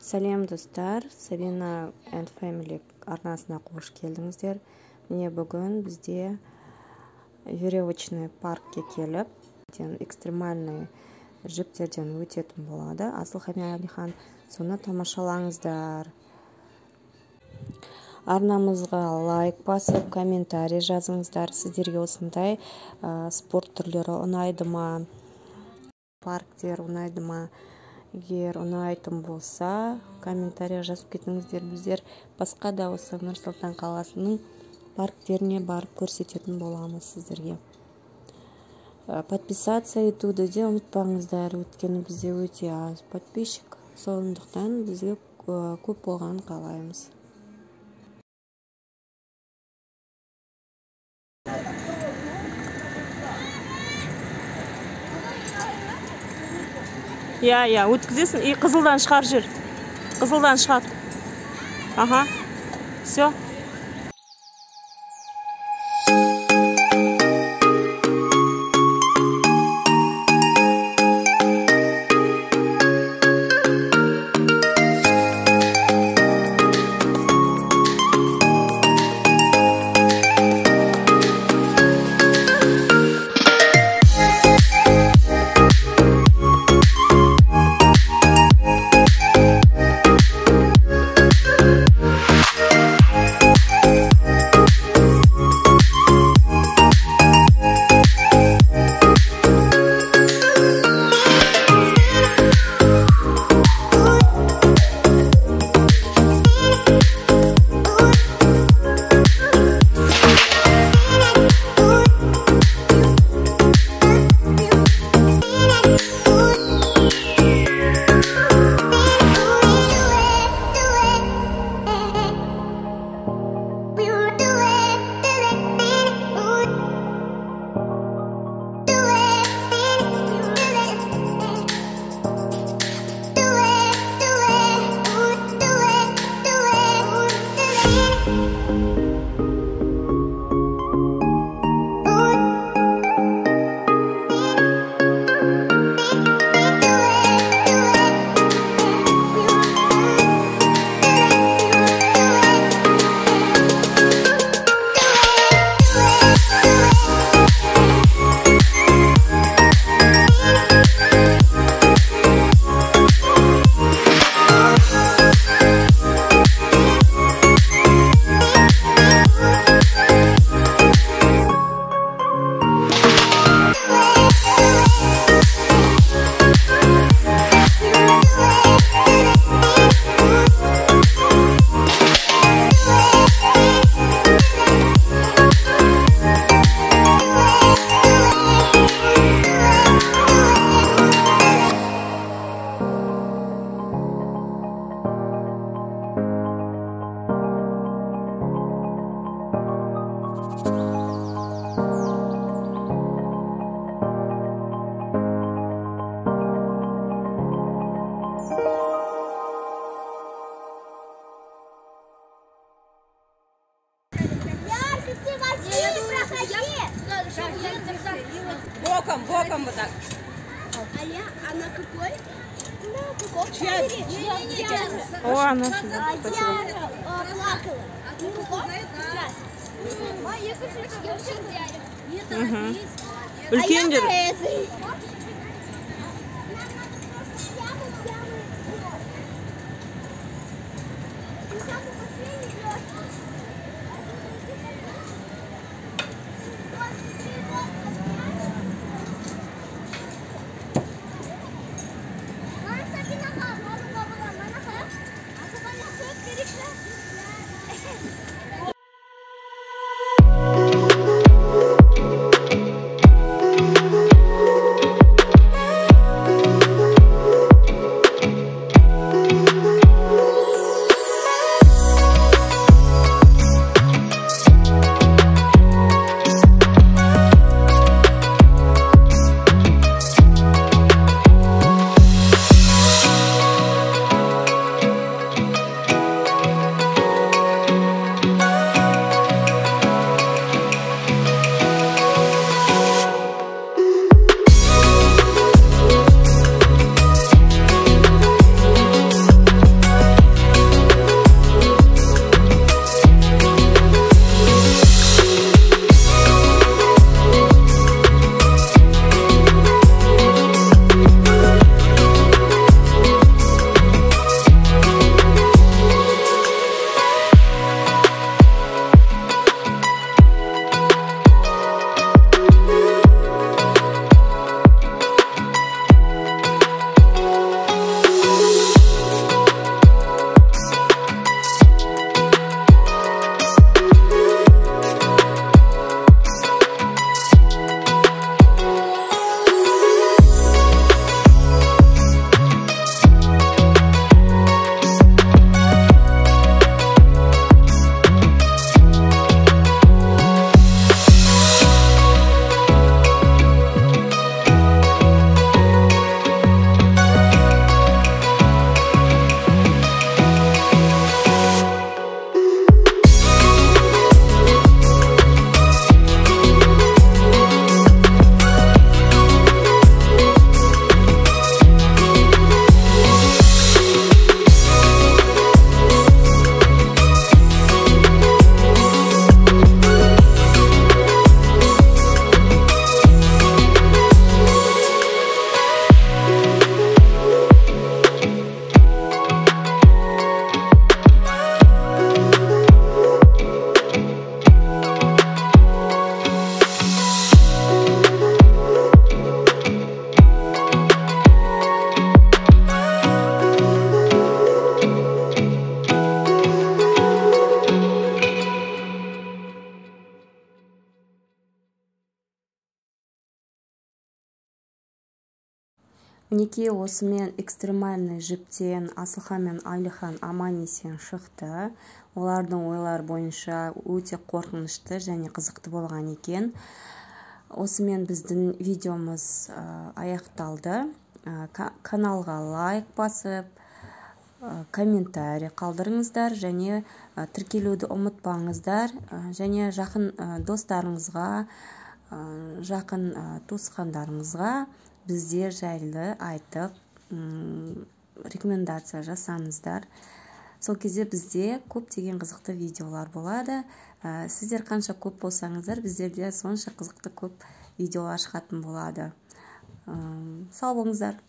Сәлем достар, Сабина and Family арнасына қош келдіңіздер. Міне бүгін бізде веревочный паркке келіп, экстремальный жіптерден өтетін болады. Асылхами Алихан, соны тамашалаңыздар. Арнамызға лайк басып, комментарий жазыңыздар. Сіздерге осындай спорт түрлері ұнайды ма? Парктер ұнайды ма? Егер ұнайтын болса, комментария жазып кетіңіздер. Біздер басқа да осы Нұр Сұлтан қаласының парктеріне барып көрсететін боламыз сіздерге. Подписаться етуді де ұмытпаңыздар, өйткені бізде өте аз подписчик. Сондықтан бізге көп болғанын қалаймыз. Я, өткізесің, и қызылдан шығар жүр. Қызылдан шығар. Ага. Все. Боком вот так. А на какой? О, она Үлкендер. Мінекей осымен экстремальный жіптен Асылхан мен Алихан аман-есен шықты. Олардың ойлар бойынша өте қорқынышты және қызықты болған екен. Осымен біздің видеомыз аяқталды. Каналға лайк басып, комментарий қалдырыңыздар және тіркелуді ұмытпаңыздар. Және жақын достарыңызға, жақын туысқандарыңызға біздер жайлы айтып, рекомендация жасаңыздар. Сол кезде бізде көптеген қызықты видеолар болады. Сіздер қанша көп болсаңыздар, біздерде сонша қызықты көп видеолар шығатын болады. Сау болыңыздар.